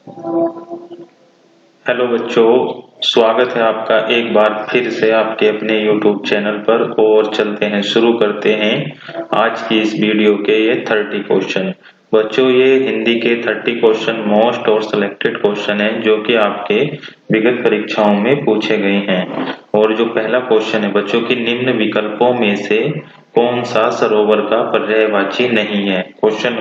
Hello बच्चों, स्वागत है आपका एक बार फिर से आपके अपने YouTube चैनल पर। और चलते हैं, शुरू करते हैं आज की इस वीडियो के ये 30 क्वेश्चन। बच्चों, ये हिंदी के 30 क्वेश्चन मोस्ट और सिलेक्टेड क्वेश्चन हैं जो कि आपके विगत परीक्षाओं में पूछे गए हैं। और जो पहला क्वेश्चन है बच्चों की, निम्न विकल्पों में से कौन सा सरोवर का पर्यायवाची नहीं है? क्वेश्चन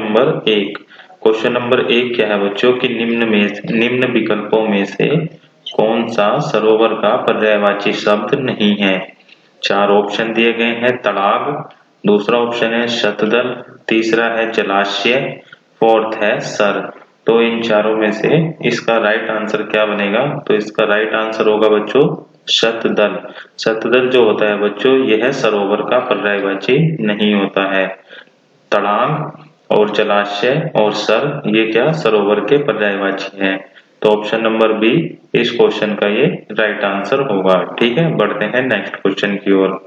नंबर एक क्या है बच्चों की, निम्न विकल्पों में से कौन सा सरोवर का पर्यायवाची शब्द नहीं है? चार ऑप्शन दिए गए हैं। तड़ाग, दूसरा ऑप्शन है शतदल, तीसरा है जलाशय, फोर्थ है सर। तो इन चारों में से इसका राइट आंसर क्या बनेगा? तो इसका राइट आंसर होगा बच्चों शतदल। शतदल जो होता है बच्चों, यह सरोवर का पर्यायवाची नहीं होता है। तड़ाग और जलाशय और सर, ये क्या सरोवर के पर्यायवाची हैं। तो ऑप्शन नंबर बी इस क्वेश्चन का ये राइट आंसर होगा। ठीक है, बढ़ते हैं नेक्स्ट क्वेश्चन की ओर।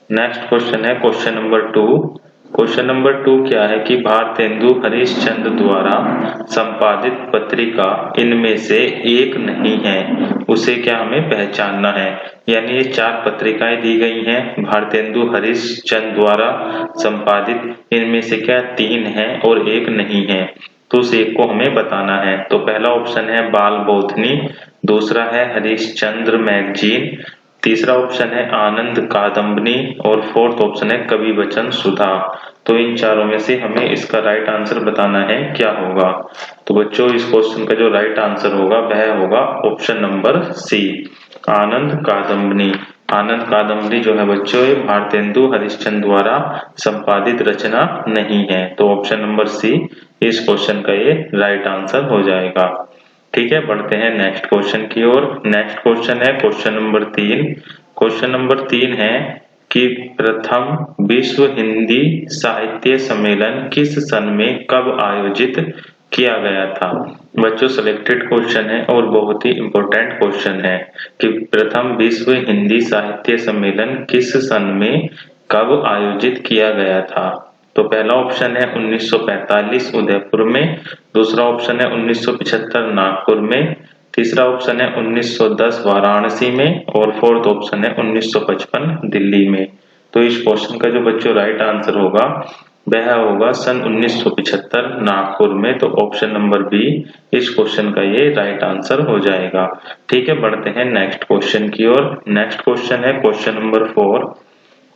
नेक्स्ट क्वेश्चन है question number two. Question number two क्या है कि भारतेंदु हरिश्चंद्र द्वारा संपादित पत्रिका इनमें से एक नहीं है, उसे क्या हमें पहचानना है? यानी ये चार पत्रिकाएं दी गई हैं भारतेंदु हरिश्चंद्र द्वारा संपादित, इनमें से क्या तीन है और एक नहीं है? तो उस एक को हमें बताना है। तो पहला ऑप्शन है बाल बोधनी, दूसरा है हरिश्चंद्र मैगजीन, तीसरा ऑप्शन है आनंद कादम्बनी और फोर्थ ऑप्शन है कवि वचन सुधा। तो इन चारों में से हमें इसका राइट आंसर बताना है, क्या होगा? तो बच्चों, इस क्वेश्चन का जो राइट आंसर होगा वह होगा ऑप्शन नंबर सी, आनंद कादम्बनी। आनंद कादम्बनी जो है बच्चों, ये भारतेंदु हरिश्चंद्र द्वारा संपादित रचना नहीं है। तो ऑप्शन नंबर सी इस क्वेश्चन का ये राइट आंसर हो जाएगा। ठीक है, बढ़ते हैं नेक्स्ट क्वेश्चन की ओर। नेक्स्ट क्वेश्चन है क्वेश्चन नंबर तीन। क्वेश्चन नंबर तीन है कि प्रथम विश्व हिंदी साहित्य सम्मेलन किस सन में कब आयोजित किया गया था? बच्चों, सिलेक्टेड क्वेश्चन है और बहुत ही इंपॉर्टेंट क्वेश्चन है कि प्रथम विश्व हिंदी साहित्य सम्मेलन किस सन में कब आयोजित किया गया था? तो पहला ऑप्शन है 1945 उदयपुर में, दूसरा ऑप्शन है 1975 नागपुर में, तीसरा ऑप्शन है 1910 वाराणसी में और फोर्थ ऑप्शन है 1955 दिल्ली में। तो इस क्वेश्चन का जो बच्चों राइट आंसर होगा वह होगा सन 1975 नागपुर में। तो ऑप्शन नंबर बी इस क्वेश्चन का ये राइट आंसर हो जाएगा। ठीक है, बढ़ते हैं नेक्स्ट क्वेश्चन की ओर। नेक्स्ट क्वेश्चन है question number four.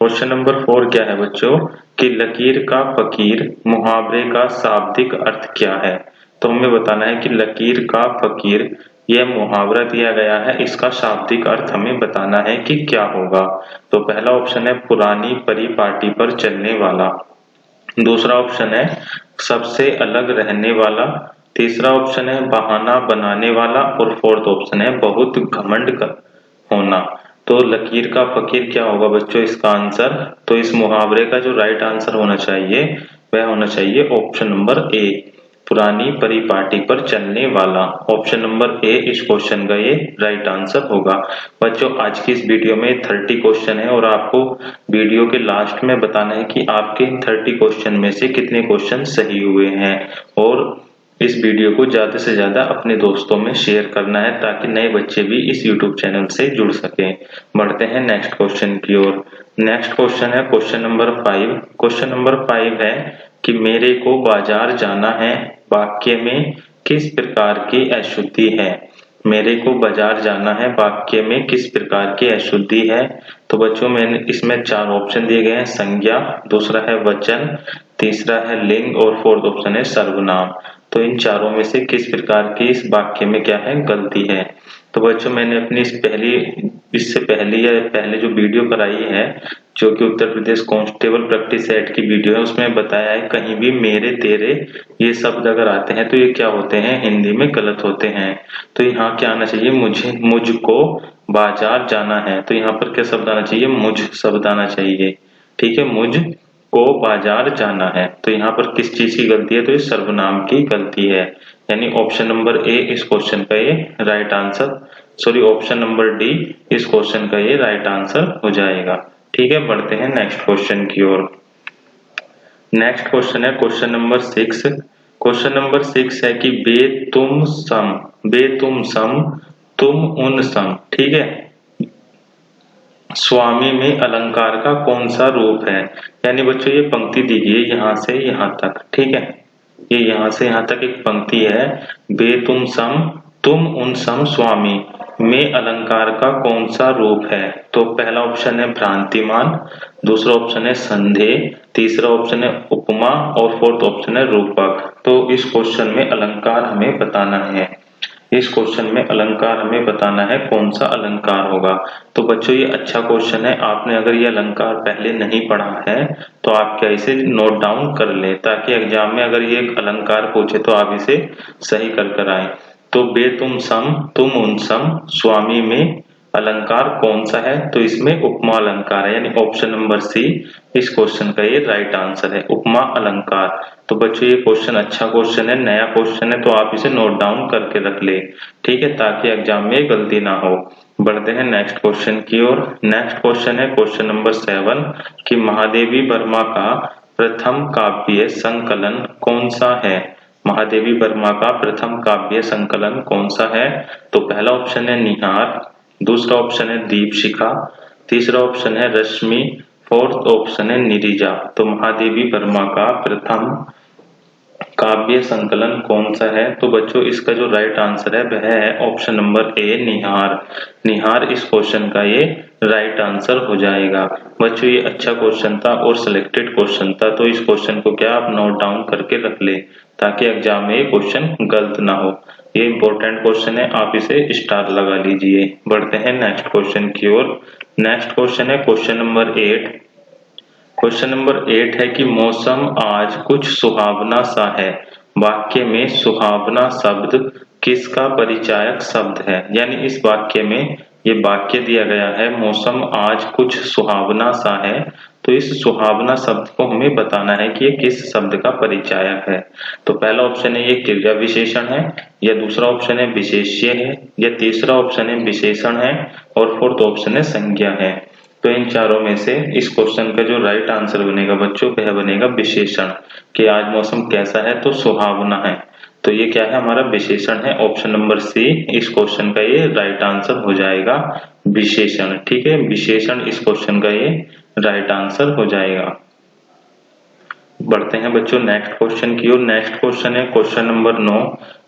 Question number four क्या है बच्चों कि लकीर का फकीर मुहावरे का शाब्दिक अर्थ क्या है? तो हमें बताना है कि लकीर का फकीर यह मुहावरा दिया गया है, इसका शाब्दिक अर्थ हमें बताना है कि क्या होगा। तो पहला ऑप्शन है पुरानी परिपाटी पर चलने वाला, दूसरा ऑप्शन है सबसे अलग रहने वाला, तीसरा ऑप्शन है बहाना बनाने वाला और फोर्थ ऑप्शन है बहुत घमंड का होना। तो लकीर का फकीर क्या होगा बच्चों इसका आंसर? तो इस मुहावरे का जो राइट आंसर होना चाहिए वह होना चाहिए ऑप्शन नंबर ए, पुरानी परिपाटी पर चलने वाला। ऑप्शन नंबर ए इस क्वेश्चन का ये राइट आंसर होगा। बच्चों, आज की इस वीडियो में 30 क्वेश्चन है और आपको वीडियो के लास्ट में बताना है कि आपके 30 क्वेश्चन में से कितने क्वेश्चन सही हुए हैं। और इस वीडियो को ज्यादा से ज्यादा अपने दोस्तों में शेयर करना है ताकि नए बच्चे भी इस YouTube चैनल से जुड़ सकें। बढ़ते हैं नेक्स्ट क्वेश्चन की ओर। नेक्स्ट क्वेश्चन है question number five. Question number five है कि मेरे को बाजार जाना है वाक्य में किस प्रकार की अशुद्धि है? मेरे को बाजार जाना है वाक्य में किस प्रकार की अशुद्धि है? तो बच्चों, मैंने इसमें चार ऑप्शन दिए गए हैं। संज्ञा, दूसरा है वचन, तीसरा है लिंग और फोर्थ ऑप्शन है सर्वनाम। तो इन चारों में से किस प्रकार की इस वाक्य में क्या है गलती है? तो बच्चों, मैंने अपनी इससे पहले जो वीडियो कराई है जो कि Uttar Pradesh constable practice set की वीडियो है, उसमें बताया है कहीं भी मेरे तेरे ये शब्द अगर आते हैं तो ये क्या होते हैं, हिंदी में गलत होते हैं। तो यहाँ क्या आना चाहिए, मुझको बाजार जाना है, तो यहाँ पर क्या शब्द आना चाहिए, मुझ शब्द आना चाहिए। ठीक है, मुझ को बाजार जाना है। तो यहाँ पर किस चीज की गलती है, तो ये सर्वनाम की गलती है। यानी ऑप्शन नंबर ए इस क्वेश्चन का ये right answer, sorry option number D इस क्वेश्चन का ये राइट आंसर हो जाएगा। ठीक है, बढ़ते हैं नेक्स्ट क्वेश्चन की ओर। नेक्स्ट क्वेश्चन है क्वेश्चन नंबर 6। क्वेश्चन नंबर 6 है कि बे तुम सम तुम उन सम, ठीक है। स्वामी में अलंकार का कौन सा रूप है? यानी बच्चों ये पंक्ति दी गई है यहाँ से यहाँ तक, ठीक है। ये यहाँ से यहाँ तक एक पंक्ति है, बे तुम सम तुम उन सम स्वामी में अलंकार का कौन सा रूप है? तो पहला ऑप्शन है भ्रांतिमान, दूसरा ऑप्शन है संदेह, तीसरा ऑप्शन है उपमा और फोर्थ ऑप्शन है रूपक। तो इस क्वेश्चन में अलंकार हमें बताना है, इस क्वेश्चन में अलंकार हमें बताना है कौन सा अलंकार होगा। तो बच्चों ये अच्छा क्वेश्चन है, आपने अगर ये अलंकार पहले नहीं पढ़ा है तो आप क्या इसे नोट डाउन कर ले, ताकि एग्जाम में अगर ये अलंकार पूछे तो आप इसे सही कर कर आए। तो बे तुम सम तुम उन सम स्वामी में अलंकार कौन सा है? तो इसमें उपमा अलंकार है, यानी ऑप्शन नंबर सी इस क्वेश्चन का ये राइट आंसर है, उपमा अलंकार। तो बच्चों ये क्वेश्चन अच्छा क्वेश्चन है, नया क्वेश्चन है, तो आप इसे नोट डाउन करके रख ले, ठीक है, ताकि एग्जाम में गलती ना हो। बढ़ते हैं नेक्स्ट क्वेश्चन की ओर। नेक्स्ट क्वेश्चन है क्वेश्चन नंबर 7 कि महादेवी वर्मा का प्रथम काव्य संकलन कौन सा है? महादेवी वर्मा का प्रथम काव्य संकलन कौन सा है? तो पहला ऑप्शन है निहार, दूसरा ऑप्शन है दीपशिखा, तीसरा ऑप्शन है रश्मि, फोर्थ ऑप्शन है निरिजा। तो महादेवी वर्मा का प्रथम काव्य संकलन कौन सा है? तो बच्चों इसका जो राइट आंसर है वह है ऑप्शन नंबर ए निहार। निहार इस क्वेश्चन का ये राइट आंसर हो जाएगा। बच्चों ये अच्छा क्वेश्चन था और सिलेक्टेड क्वेश्चन था, तो इस क्वेश्चन को क्या आप नोट डाउन करके रख ले, ताकि एग्जाम में ये क्वेश्चन गलत ना हो। ये इंपॉर्टेंट क्वेश्चन है, आप इसे स्टार लगा लीजिए। बढ़ते हैं नेक्स्ट क्वेश्चन की ओर। नेक्स्ट क्वेश्चन है क्वेश्चन नंबर 8। क्वेश्चन नंबर 8 है कि मौसम आज कुछ सुहावना सा है, वाक्य में सुहावना शब्द किसका परिचायक शब्द है? यानी इस वाक्य में ये वाक्य दिया गया है मौसम आज कुछ सुहावना सा है, तो इस सुहावना शब्द को हमें बताना है कि ये किस शब्द का परिचायक है। तो पहला ऑप्शन है ये क्रिया विशेषण है, या दूसरा ऑप्शन है विशेष्य है, या तीसरा ऑप्शन है विशेषण है, और फोर्थ ऑप्शन है संज्ञा है। तो इन चारों में से इस क्वेश्चन का जो राइट आंसर बनेगा बच्चों वह बनेगा विशेषण, कि आज मौसम कैसा है? तो सुहावना है। तो ये क्या है? हमारा विशेषण है, ऑप्शन नंबर सी इस क्वेश्चन का ये राइट आंसर हो जाएगा, विशेषण, ठीक है। विशेषण इस क्वेश्चन का ये राइट आंसर हो जाएगा। बढ़ते हैं बच्चों नेक्स्ट क्वेश्चन की ओर। नेक्स्ट क्वेश्चन है क्वेश्चन नंबर 9।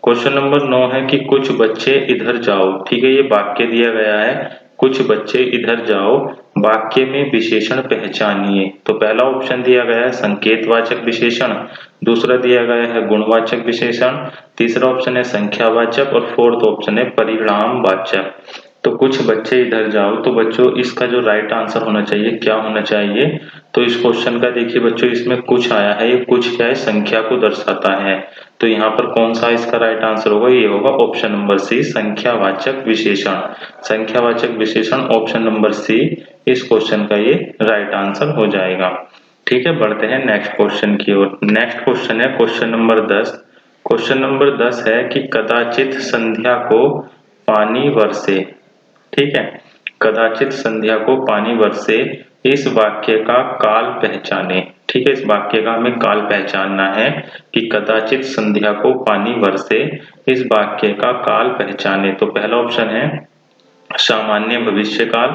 क्वेश्चन नंबर 9 है कि कुछ बच्चे इधर जाओ, ठीक है, ये वाक्य दिया गया है कुछ बच्चे इधर जाओ, वाक्य में विशेषण पहचानिए। तो पहला ऑप्शन दिया गया है संकेतवाचक विशेषण, दूसरा दिया गया है गुणवाचक विशेषण, तीसरा ऑप्शन है संख्यावाचक और फोर्थ ऑप्शन है परिणामवाचक। तो कुछ बच्चे इधर जाओ, तो बच्चों इसका जो राइट आंसर होना चाहिए क्या होना चाहिए? तो इस क्वेश्चन का देखिए बच्चों इसमें कुछ आया है, ये कुछ क्या है? संख्या को दर्शाता है। तो यहाँ पर कौन सा इसका राइट आंसर होगा? ये होगा ऑप्शन नंबर सी संख्यावाचक विशेषण। संख्यावाचक विशेषण ऑप्शन नंबर सी इस क्वेश्चन का ये राइट आंसर हो जाएगा, ठीक है। बढ़ते हैं नेक्स्ट क्वेश्चन की ओर। नेक्स्ट क्वेश्चन है क्वेश्चन नंबर 10। क्वेश्चन नंबर 10 है कि कदाचित संध्या को पानी बरसे, ठीक है, कदाचित संध्या को पानी बरसे, इस वाक्य का काल पहचाने, ठीक है। इस वाक्य का हमें काल पहचानना है कि कदाचित संध्या को पानी बरसे, इस वाक्य का काल पहचाने। तो पहला ऑप्शन है सामान्य भविष्य काल,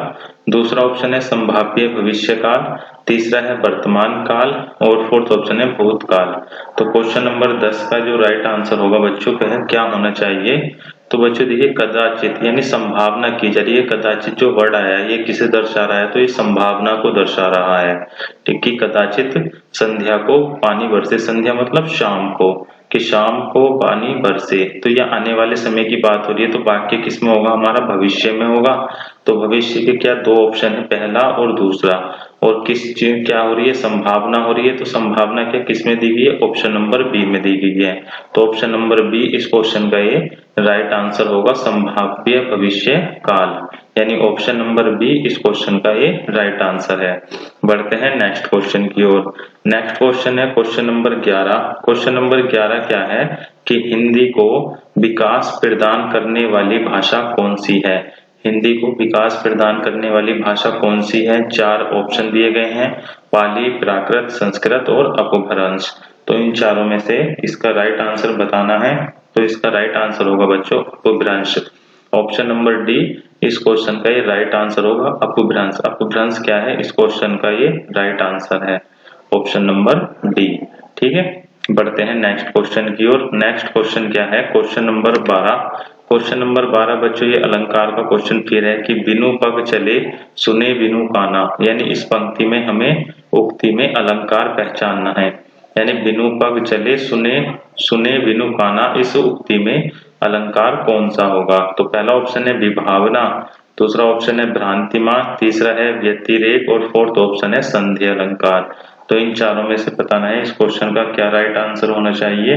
दूसरा ऑप्शन है संभाव्य भविष्य काल, तीसरा है वर्तमान काल और फोर्थ ऑप्शन है भूतकाल। तो क्वेश्चन नंबर 10 का जो राइट आंसर होगा बच्चों वह क्या होना चाहिए? तो बच्चों देखिए कदाचित यानी संभावना की जा रही है, कदाचित जो वर्ड आया है ये किसे दर्शा रहा है? तो ये संभावना को दर्शा रहा है, ठीक, कि कदाचित संध्या को पानी बरसे, संध्या मतलब शाम को, कि शाम को पानी बरसे, तो यह आने वाले समय की बात हो रही है। तो वाक्य किसमें होगा? हमारा भविष्य में होगा। तो भविष्य के क्या दो ऑप्शन है, पहला और दूसरा, और किस चीज क्या हो रही है? संभावना हो रही है। तो संभावना क्या किसमें दी गई है? ऑप्शन नंबर बी में दी गई है। तो ऑप्शन नंबर बी इस क्वेश्चन का ये राइट आंसर होगा, संभाव्य भविष्य काल, यानी ऑप्शन नंबर बी इस क्वेश्चन का ये राइट आंसर है। बढ़ते हैं नेक्स्ट क्वेश्चन की ओर। नेक्स्ट क्वेश्चन है क्वेश्चन नंबर 11। क्वेश्चन नंबर 11 क्या है कि हिंदी को विकास प्रदान करने वाली भाषा कौन सी है? हिंदी को विकास प्रदान करने वाली भाषा कौन सी है? 4 ऑप्शन दिए गए हैं, पाली, प्राकृत, संस्कृत और अपभ्रंश। तो इन चारों में से इसका राइट आंसर बताना है, तो इसका राइट आंसर होगा बच्चों अपभ्रंश। ऑप्शन नंबर डी इस क्वेश्चन का ये राइट आंसर होगा अपभ्रंश। अपभ्रंश क्या है इस क्वेश्चन का ये राइट आंसर है, ऑप्शन नंबर डी। ठीक है, बढ़ते हैं नेक्स्ट क्वेश्चन की ओर। नेक्स्ट क्वेश्चन क्या है? Question number 12। क्वेश्चन नंबर 12 बच्चों ये अलंकार का क्वेश्चन फिर है कि बिनु पग चले सुने बिनु काना, यानी इस पंक्ति में हमें उक्ति में अलंकार पहचानना है। यानी बिनु पग चले सुने बिनु काना, इस उक्ति में अलंकार कौन सा होगा? तो पहला ऑप्शन है विभावना, दूसरा ऑप्शन है भ्रांतिमा, तीसरा है व्यतिरेक और फोर्थ ऑप्शन है संधि अलंकार। तो इन चारों में से बताना है इस क्वेश्चन का क्या राइट आंसर होना चाहिए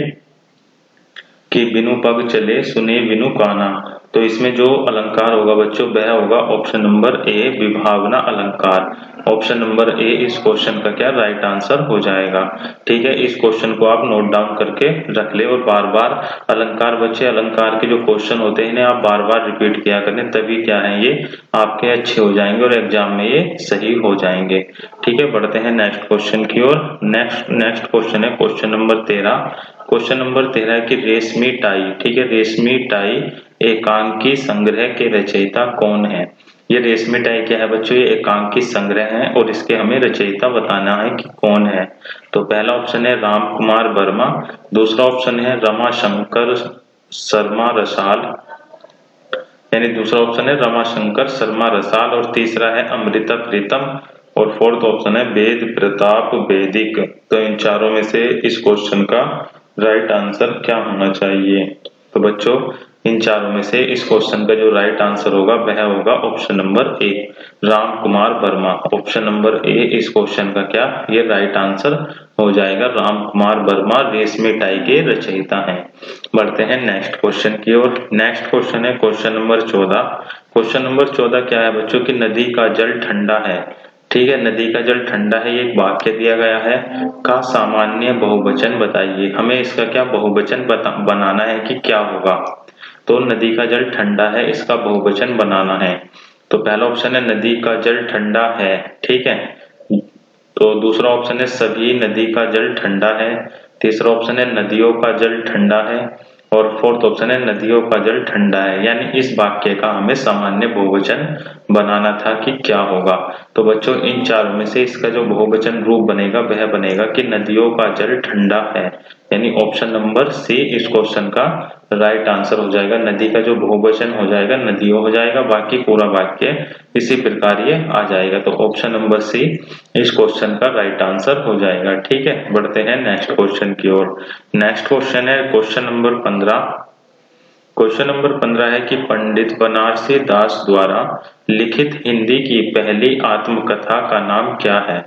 कि बिनु पग चले सुने बिनु काना। तो इसमें जो अलंकार होगा बच्चों वह होगा ऑप्शन नंबर ए विभावना अलंकार। ऑप्शन नंबर ए इस क्वेश्चन का क्या राइट आंसर हो जाएगा। ठीक है, इस क्वेश्चन को आप नोट डाउन करके रख ले और बार बार अलंकार बच्चे अलंकार के जो क्वेश्चन होते हैं इन्हें आप बार बार रिपीट किया करें, तभी क्या है ये आपके अच्छे हो जाएंगे और एग्जाम में ये सही हो जाएंगे। ठीक है, बढ़ते हैं नेक्स्ट क्वेश्चन की ओर। नेक्स्ट क्वेश्चन है क्वेश्चन नंबर 13। क्वेश्चन नंबर 13 है कि रेशमी टाई, ठीक है, रेशमी टाई एकांकी संग्रह के रचयिता कौन है? ये रेशमी टाई क्या है बच्चों? ये एकांकी संग्रह है और इसके हमें रचयिता बताना है कि कौन है। तो पहला ऑप्शन है राम कुमार वर्मा, दूसरा ऑप्शन है रमाशंकर शर्मा रसाल, यानी दूसरा ऑप्शन है रमाशंकर शर्मा रसाल, और तीसरा है अमृता प्रीतम, और फोर्थ ऑप्शन है वेद प्रताप वैदिक। तो इन चारों में से इस क्वेश्चन का राइट आंसर क्या होना चाहिए? तो बच्चों इन चारों में से इस क्वेश्चन का जो राइट आंसर होगा वह होगा option number A Ram Kumar Verma. Option number A इस क्वेश्चन का क्या ये राइट आंसर हो जाएगा। राम कुमार वर्मा रेशमी टाई के रचयिता हैं। बढ़ते हैं नेक्स्ट क्वेश्चन की ओर। नेक्स्ट क्वेश्चन है क्वेश्चन नंबर 14। क्वेश्चन नंबर 14 क्या है बच्चों की नदी का जल ठंडा है, ठीक है, नदी का जल ठंडा है, ये एक वाक्य दिया गया है, का सामान्य बहुवचन बताइए। हमें इसका क्या बहुवचन बनाना है कि क्या होगा। तो नदी का जल ठंडा है इसका बहुवचन बनाना है। तो पहला ऑप्शन है नदी का जल ठंडा है, ठीक है, तो दूसरा ऑप्शन है सभी नदी का जल ठंडा है, तीसरा ऑप्शन है नदियों का जल ठंडा है, और फोर्थ ऑप्शन है नदियों का जल ठंडा है। यानी इस वाक्य का हमें सामान्य बहुवचन बनाना था कि क्या होगा। तो बच्चों इन चारों में से इसका जो बहुवचन रूप बनेगा वह बनेगा कि नदियों का जल ठंडा है, यानी ऑप्शन नंबर सी इस क्वेश्चन का राइट आंसर हो जाएगा। नदी का जो बहुवचन हो जाएगा नदियों हो जाएगा, बाकी पूरा वाक्य इसी प्रकार ये आ जाएगा। तो ऑप्शन नंबर सी इस क्वेश्चन का राइट आंसर हो जाएगा। ठीक है, बढ़ते हैं नेक्स्ट क्वेश्चन की ओर। नेक्स्ट क्वेश्चन है क्वेश्चन नंबर 15। क्वेश्चन नंबर 15 है कि पंडित बनारसी दास द्वारा लिखित हिंदी की पहली आत्मकथा का नाम क्या है?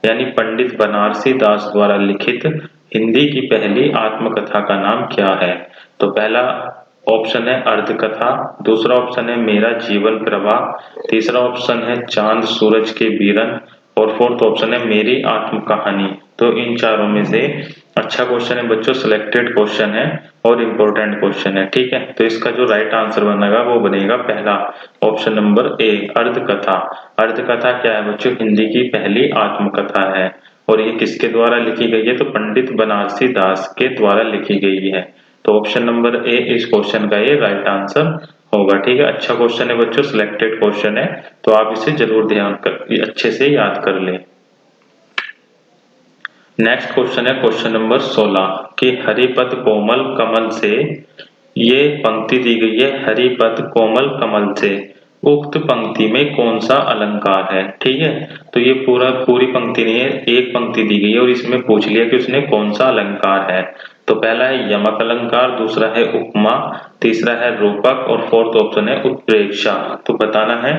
यानी पंडित बनारसी दास द्वारा लिखित हिंदी की पहली आत्मकथा का नाम क्या है? तो पहला ऑप्शन है अर्धकथा, दूसरा ऑप्शन है मेरा जीवन प्रवाह, तीसरा ऑप्शन है चांद सूरज के बीरन, और फोर्थ ऑप्शन है मेरी आत्म कहानी। तो इन चारों में से अच्छा क्वेश्चन है बच्चों, सिलेक्टेड क्वेश्चन है और इम्पोर्टेंट क्वेश्चन है। ठीक है, तो इसका जो राइट आंसर बनेगा वो बनेगा पहला ऑप्शन नंबर ए अर्धकथा। अर्धकथा क्या है बच्चों? हिंदी की पहली आत्मकथा है, और ये किसके द्वारा लिखी गई है? तो पंडित बनारसी दास के द्वारा लिखी गई है। तो ऑप्शन नंबर ए इस क्वेश्चन का ये राइट आंसर होगा। ठीक है, अच्छा क्वेश्चन है बच्चों, सिलेक्टेड क्वेश्चन है, तो आप इसे जरूर ध्यान कर अच्छे से याद कर लें। नेक्स्ट क्वेश्चन है क्वेश्चन नंबर 16 कि हरिपद कोमल कमल से, ये पंक्ति दी गई है हरिपद कोमल कमल से, उक्त पंक्ति में कौन सा अलंकार है? ठीक है, तो ये पूरी पंक्ति नहीं है, एक पंक्ति दी गई है और इसमें पूछ लिया कि उसने कौन सा अलंकार है। तो पहला है यमक अलंकार, दूसरा है उपमा, तीसरा है रूपक, और फोर्थ ऑप्शन है उत्प्रेक्षा। तो बताना है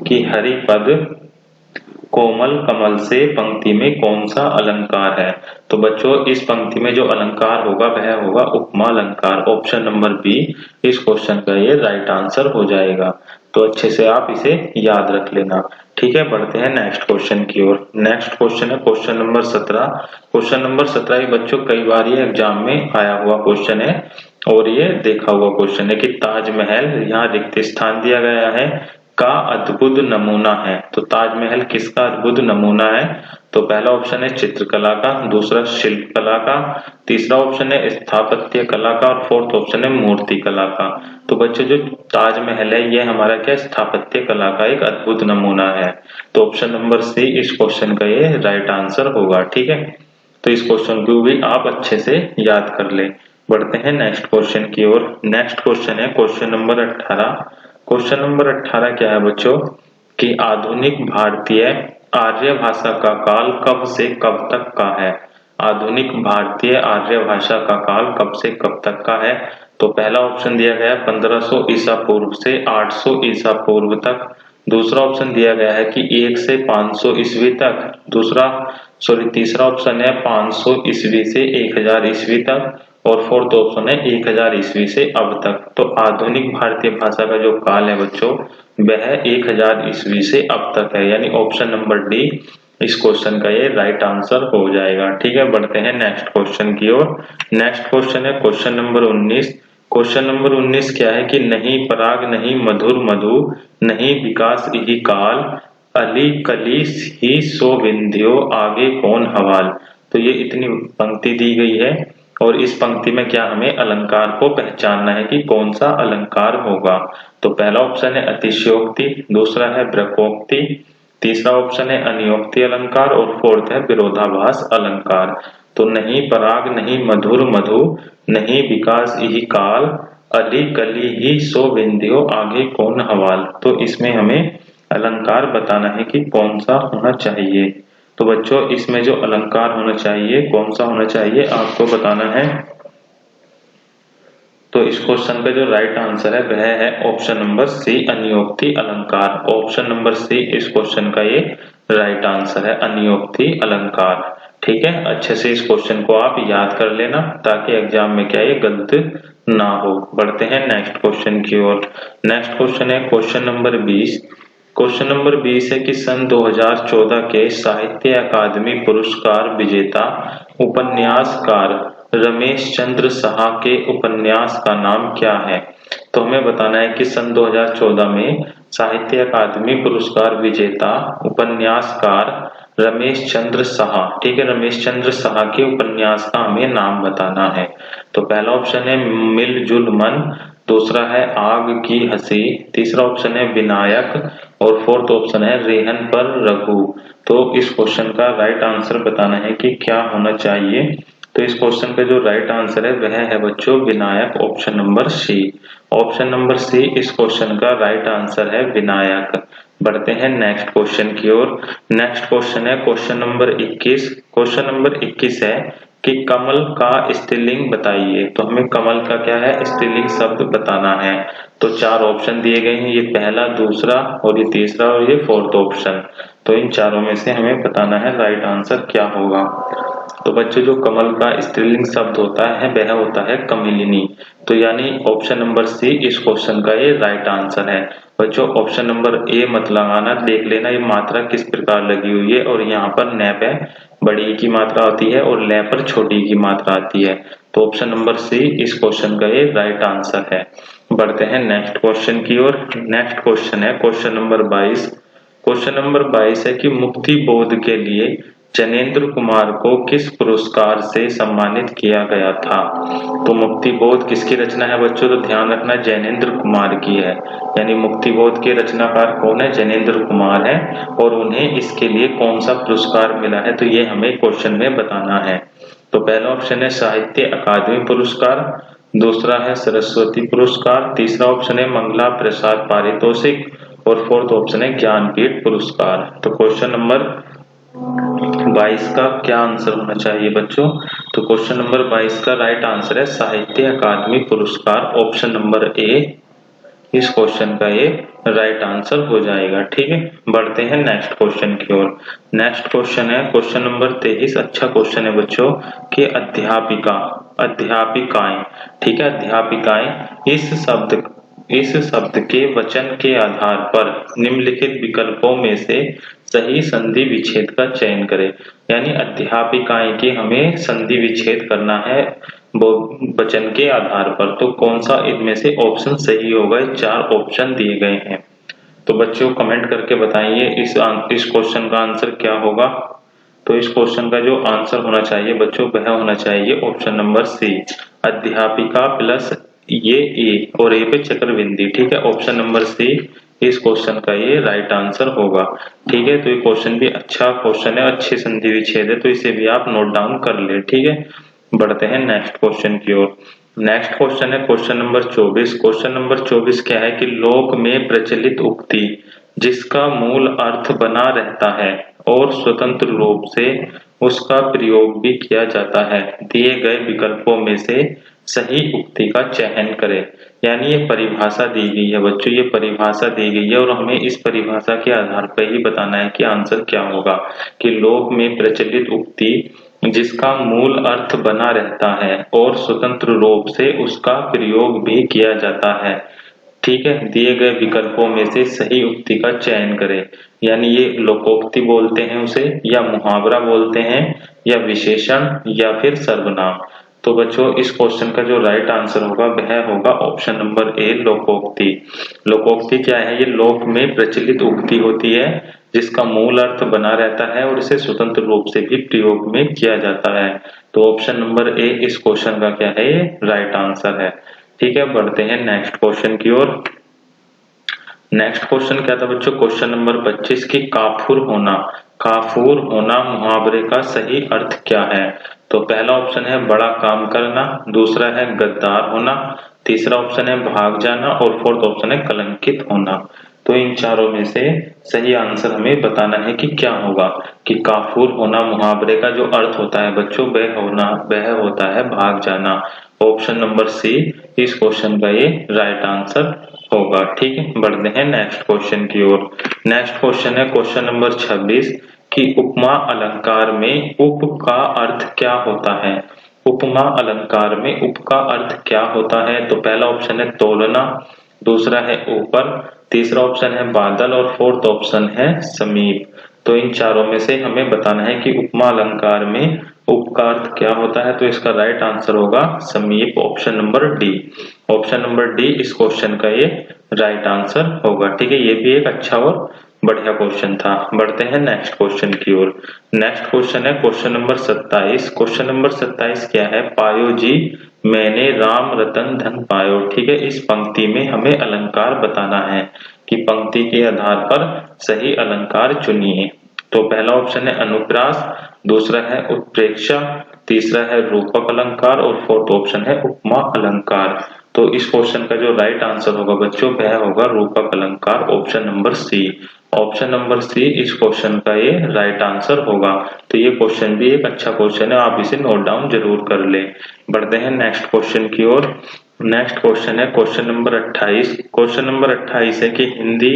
कि हरिपद कोमल कमल से पंक्ति में कौन सा अलंकार है। तो बच्चों इस पंक्ति में जो अलंकार होगा वह होगा उपमा अलंकार। ऑप्शन नंबर बी इस क्वेश्चन का ये राइट आंसर हो जाएगा। तो अच्छे से आप इसे याद रख लेना। ठीक है, बढ़ते हैं नेक्स्ट क्वेश्चन की ओर। नेक्स्ट क्वेश्चन है क्वेश्चन नंबर 17। क्वेश्चन नंबर 17 बच्चों कई बार ये एग्जाम में आया हुआ क्वेश्चन है और ये देखा हुआ क्वेश्चन है कि ताजमहल यहाँ रिक्त स्थान दिया गया है, का अद्भुत नमूना है। तो ताजमहल किसका अद्भुत नमूना है? तो पहला ऑप्शन है चित्रकला का, दूसरा शिल्प कला का, तीसरा ऑप्शन है स्थापत्य कला का और फोर्थ ऑप्शन है मूर्ति कला का। तो बच्चों जो ताजमहल है ये हमारा क्या स्थापत्य कला का एक अद्भुत नमूना है। तो ऑप्शन नंबर सी इस क्वेश्चन का ये राइट आंसर होगा। ठीक है, तो इस क्वेश्चन को भी आप अच्छे से याद कर ले। बढ़ते हैं नेक्स्ट क्वेश्चन की ओर। नेक्स्ट क्वेश्चन है क्वेश्चन नंबर 18। क्वेश्चन नंबर 18 क्या है बच्चों कि आधुनिक भारतीय आर्य भाषा का काल कब से कब तक का है? आधुनिक भारतीय आर्य भाषा का काल कब से कब तक का है? तो पहला ऑप्शन दिया गया है 1500 ईसा पूर्व से 800 ईसा पूर्व तक। दूसरा ऑप्शन दिया गया है कि 1 से 500 ईस्वी तक। तीसरा ऑप्शन है 500 ईस्वी से 1000 ईस्वी तक और फोर्थ ऑप्शन है 1000 ईस्वी से अब तक। तो आधुनिक भारतीय भाषा का जो काल है बच्चों वह 1000 ईस्वी से अब तक है, यानी ऑप्शन नंबर डी इस क्वेश्चन का ये राइट आंसर हो जाएगा। ठीक है, बढ़ते हैं नेक्स्ट क्वेश्चन की ओर। नेक्स्ट क्वेश्चन है क्वेश्चन नंबर 19। क्वेश्चन नंबर 19 क्या है कि नहीं पराग नहीं मधुर मधु नहीं विकास यही काल अली कली ही सो विंध्यो आगे कौन हवाल। तो ये इतनी पंक्ति दी गई है और इस पंक्ति में क्या हमें अलंकार को पहचानना है कि कौन सा अलंकार होगा। तो पहला ऑप्शन है अतिशयोक्ति, दूसरा है ब्रकोक्ति, तीसरा ऑप्शन है अनियोक्ति अलंकार और फोर्थ है विरोधाभास अलंकार। तो नहीं पराग नहीं मधुर मधु नहीं विकास यही काल अली कली ही सो विंध्यो आगे कौन हवाल। तो इसमें हमें अलंकार बताना है कि कौन सा होना चाहिए। तो बच्चों इसमें जो अलंकार होना चाहिए कौन सा होना चाहिए आपको बताना है। तो इस क्वेश्चन का जो राइट आंसर है वह है ऑप्शन नंबर सी अनियोक्ति अलंकार। ऑप्शन नंबर सी इस क्वेश्चन का ये राइट आंसर है अनियोक्ति अलंकार। ठीक है, अच्छे से इस क्वेश्चन को आप याद कर लेना ताकि एग्जाम में क्या ये गलत ना हो। बढ़ते हैं नेक्स्ट क्वेश्चन की ओर। नेक्स्ट क्वेश्चन है क्वेश्चन नंबर 20। क्वेश्चन नंबर 20 है कि सन 2014 के साहित्य अकादमी पुरस्कार विजेता उपन्यासकार रमेश चंद्र साहा के उपन्यास का नाम क्या है? तो हमें बताना है कि सन 2014 में साहित्य अकादमी पुरस्कार विजेता उपन्यासकार रमेश चंद्र साहा, ठीक है, रमेश चंद्र साहा के उपन्यास का हमें नाम बताना है। तो पहला ऑप्शन है मिलजुल मन, दूसरा है आग की हंसी, तीसरा ऑप्शन है विनायक और फोर्थ ऑप्शन है रेहन पर रघु। तो इस क्वेश्चन का राइट आंसर बताना है कि क्या होना चाहिए। तो इस क्वेश्चन का जो राइट आंसर है वह है बच्चों Vinayak, option number C. Option number C इस क्वेश्चन का राइट आंसर है विनायक। बढ़ते हैं नेक्स्ट क्वेश्चन की ओर। नेक्स्ट क्वेश्चन है क्वेश्चन नंबर 21। क्वेश्चन नंबर 21 है कि कमल का स्त्रीलिंग बताइए। तो हमें कमल का क्या है स्त्रीलिंग शब्द बताना है। तो 4 ऑप्शन दिए गए हैं, ये पहला, दूसरा और ये तीसरा और ये फोर्थ ऑप्शन। तो इन चारों में से हमें बताना है राइट आंसर क्या होगा। तो बच्चों जो कमल का स्त्रीलिंग शब्द होता है वह होता है कमलिनी। तो यानी ऑप्शन नंबर सी इस क्वेश्चन का ये राइट आंसर है। बच्चों ऑप्शन नंबर ए मत लगाना, देख लेना ये मात्रा किस प्रकार लगी हुई है और यहाँ पर न पे बड़ी की मात्रा आती है और ल पर छोटी की मात्रा आती है। तो ऑप्शन नंबर सी इस क्वेश्चन का ये राइट आंसर है। बढ़ते हैं नेक्स्ट क्वेश्चन की ओर। नेक्स्ट क्वेश्चन है क्वेश्चन नंबर 22। क्वेश्चन नंबर 22 है कि मुक्ति बोध के लिए जैनेन्द्र कुमार को किस पुरस्कार से सम्मानित किया गया था? तो मुक्ति बोध किसकी रचना है बच्चों? तो ध्यान रखना जैनेन्द्र कुमार की है, यानी मुक्ति बोध के रचनाकार कौन है? जैनेन्द्र कुमार है। और उन्हें इसके लिए कौन सा पुरस्कार मिला है तो ये हमें क्वेश्चन में बताना है। तो पहला ऑप्शन है साहित्य अकादमी पुरस्कार, दूसरा है सरस्वती पुरस्कार, तीसरा ऑप्शन है मंगला प्रसाद पारितोषिक और फोर्थ ऑप्शन है ज्ञानपीठ पुरस्कार। तो क्वेश्चन नंबर 22 का क्या आंसर होना चाहिए बच्चों? तो क्वेश्चन नंबर 22 का राइट आंसर है साहित्य अकादमी पुरस्कार, ऑप्शन नंबर ए इस क्वेश्चन का ये राइट आंसर हो जाएगा। ठीक है, बढ़ते हैं नेक्स्ट क्वेश्चन की ओर। नेक्स्ट क्वेश्चन है क्वेश्चन नंबर 23। अच्छा क्वेश्चन है बच्चों कि अध्यापिकाएं, ठीक है, अध्यापिकाएं इस शब्द के वचन के आधार पर निम्नलिखित विकल्पों में से सही संधि विच्छेद का चयन करें। यानी अध्यापिकाएं की हमें संधि विच्छेद करना है वचन के आधार पर। तो कौन सा इनमें से ऑप्शन सही होगा? 4 ऑप्शन दिए गए हैं। तो बच्चों कमेंट करके बताइए इस क्वेश्चन का आंसर क्या होगा। तो इस क्वेश्चन का जो आंसर होना चाहिए बच्चों वह होना चाहिए ऑप्शन नंबर सी, अध्यापिका प्लस ये ए और ए पे चक्रबिंदी। ठीक है, ऑप्शन नंबर सी इस क्वेश्चन का ये राइट आंसर होगा। ठीक है, तो ये क्वेश्चन भी अच्छा क्वेश्चन है, अच्छे संधि विच्छेद है, तो इसे भी आप नोट डाउन कर ले। ठीक है, बढ़ते हैं नेक्स्ट क्वेश्चन की ओर। नेक्स्ट क्वेश्चन है क्वेश्चन नंबर 24। क्वेश्चन नंबर 24 क्या है कि लोक में प्रचलित उक्ति जिसका मूल अर्थ बना रहता है और स्वतंत्र रूप से उसका प्रयोग भी किया जाता है, दिए गए विकल्पों में से सही उक्ति का चयन करें। यानी ये परिभाषा दी गई है बच्चों, ये परिभाषा दी गई है और हमें इस परिभाषा के आधार पर ही बताना है कि आंसर क्या होगा। कि लोक में प्रचलित उक्ति जिसका मूल अर्थ बना रहता है और स्वतंत्र रूप से उसका प्रयोग भी किया जाता है। ठीक है, दिए गए विकल्पों में से सही उक्ति का चयन करें। यानी ये लोकोक्ति बोलते हैं उसे, या मुहावरा बोलते हैं, या विशेषण, या फिर सर्वनाम। तो बच्चों इस क्वेश्चन का जो राइट आंसर होगा वह होगा ऑप्शन नंबर ए, लोकोक्ति। लोकोक्ति क्या है? ये लोक में प्रचलित उक्ति होती है जिसका मूल अर्थ बना रहता है और इसे स्वतंत्र रूप से भी प्रयोग में किया जाता है। तो ऑप्शन नंबर ए इस क्वेश्चन का क्या है? ये राइट आंसर है। ठीक है, बढ़ते हैं नेक्स्ट क्वेश्चन की ओर। नेक्स्ट क्वेश्चन क्या था बच्चों? क्वेश्चन नंबर 25 की काफूर होना, काफूर होना मुहावरे का सही अर्थ क्या है? तो पहला ऑप्शन है बड़ा काम करना, दूसरा है गद्दार होना, तीसरा ऑप्शन है भाग जाना और फोर्थ ऑप्शन है कलंकित होना। तो इन चारों में से सही आंसर हमें बताना है कि क्या होगा। कि काफूर होना मुहावरे का जो अर्थ होता है बच्चों वह होता है भाग जाना। ऑप्शन नंबर सी इस क्वेश्चन का ये राइट आंसर होगा। ठीक है, बढ़ते हैं नेक्स्ट क्वेश्चन की ओर। नेक्स्ट क्वेश्चन है क्वेश्चन नंबर 26 कि उपमा अलंकार में उप का अर्थ क्या होता है? उपमा अलंकार में उप का अर्थ क्या होता है? तो पहला ऑप्शन है तोलना, दूसरा है ऊपर, तीसरा ऑप्शन है बादल और फोर्थ ऑप्शन है समीप। तो इन चारों में से हमें बताना है कि उपमा अलंकार में उप का अर्थ क्या होता है। तो इसका राइट आंसर होगा समीप, option number D. Option number D इस क्वेश्चन का ये राइट आंसर होगा। ठीक है, ये भी एक अच्छा और बढ़िया क्वेश्चन था। बढ़ते हैं नेक्स्ट क्वेश्चन की ओर। नेक्स्ट क्वेश्चन है क्वेश्चन नंबर 27। क्वेश्चन नंबर 27 क्या है? पायो जी मैंने राम रतन धन पायो। ठीक है, इस पंक्ति में हमें अलंकार बताना है कि पंक्ति के आधार पर सही अलंकार चुनिए। तो पहला ऑप्शन है अनुप्रास, दूसरा है उत्प्रेक्षा, तीसरा है रूपक अलंकार और फोर्थ ऑप्शन है उपमा अलंकार। तो इस क्वेश्चन का जो राइट आंसर होगा बच्चों वह होगा रूपक अलंकार, option number C. Option number C इस क्वेश्चन का ये राइट आंसर होगा। तो ये क्वेश्चन भी एक अच्छा क्वेश्चन है, आप इसे नोट डाउन जरूर कर ले। बढ़ते हैं नेक्स्ट क्वेश्चन की ओर। नेक्स्ट क्वेश्चन है क्वेश्चन नंबर 28। क्वेश्चन नंबर 28 है कि हिंदी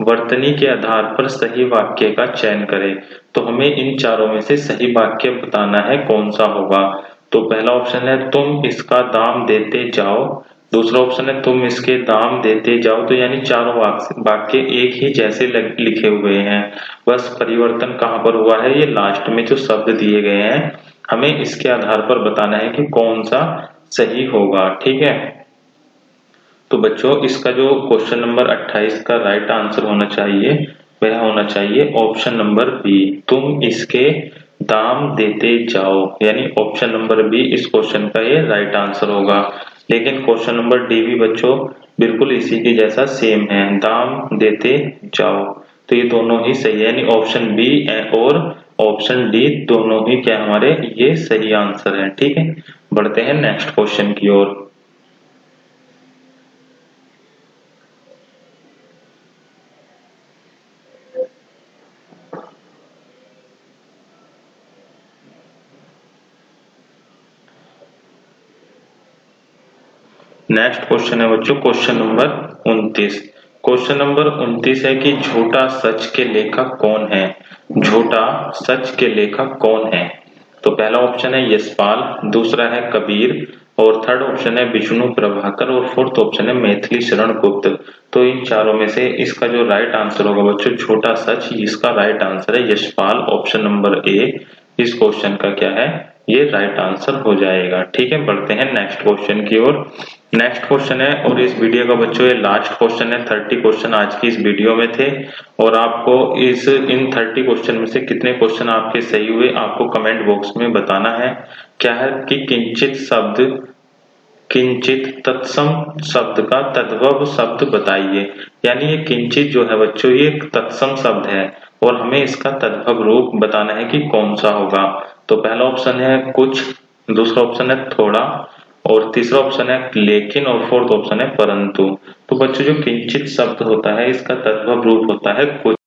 वर्तनी के आधार पर सही वाक्य का चयन करें। तो हमें इन चारों में से सही वाक्य बताना है कौन सा होगा। तो पहला ऑप्शन है तुम इसका दाम देते जाओ, दूसरा ऑप्शन है तुम इसके दाम देते जाओ। तो यानी चारों वाक्य एक ही जैसे लिखे हुए हैं, बस परिवर्तन कहाँ पर हुआ है? ये लास्ट में जो शब्द दिए गए हैं, हमें इसके आधार पर बताना है कि कौन सा सही होगा। ठीक है, तो बच्चों इसका जो क्वेश्चन नंबर 28 का राइट आंसर होना चाहिए वह होना चाहिए ऑप्शन नंबर बी, तुम इसके दाम देते जाओ। यानी ऑप्शन नंबर बी इस क्वेश्चन का ये राइट आंसर होगा। लेकिन क्वेश्चन नंबर डी भी बच्चों बिल्कुल इसी के जैसा सेम है, दाम देते जाओ। तो ये दोनों ही सही है, यानी ऑप्शन बी और ऑप्शन डी दोनों ही क्या हमारे ये सही आंसर है। ठीक है, बढ़ते हैं नेक्स्ट क्वेश्चन की ओर। नेक्स्ट क्वेश्चन है बच्चों क्वेश्चन नंबर 29। क्वेश्चन नंबर 29 है कि झूठा सच के लेखक कौन है? झूठा सच के लेखक कौन है? तो पहला ऑप्शन है यशपाल, दूसरा है कबीर और थर्ड ऑप्शन है विष्णु प्रभाकर और फोर्थ ऑप्शन है मैथिली शरण गुप्त। तो इन चारों में से इसका जो राइट आंसर होगा बच्चों झूठा सच, इसका राइट आंसर है यशपाल, ऑप्शन नंबर ए इस क्वेश्चन का क्या है ये राइट आंसर हो जाएगा। ठीक है, बढ़ते हैं नेक्स्ट क्वेश्चन की ओर। नेक्स्ट क्वेश्चन है, और इस वीडियो का बच्चों ये लास्ट क्वेश्चन है। 30 क्वेश्चन आज की इस वीडियो में थे, और आपको इन 30 क्वेश्चन में से कितने क्वेश्चन आपके सही हुए आपको कमेंट बॉक्स में बताना है। क्या है कि किंचित तत्सम शब्द का तद्भव शब्द बताइए। यानी ये किंचित जो है बच्चों ये एक तत्सम शब्द है, और हमें इसका तद्भव रूप बताना है कि कौन सा होगा। तो पहला ऑप्शन है कुछ, दूसरा ऑप्शन है थोड़ा, और तीसरा ऑप्शन है लेकिन, और फोर्थ ऑप्शन है परंतु। तो बच्चों जो किंचित शब्द होता है इसका तद्भव रूप होता है कुछ।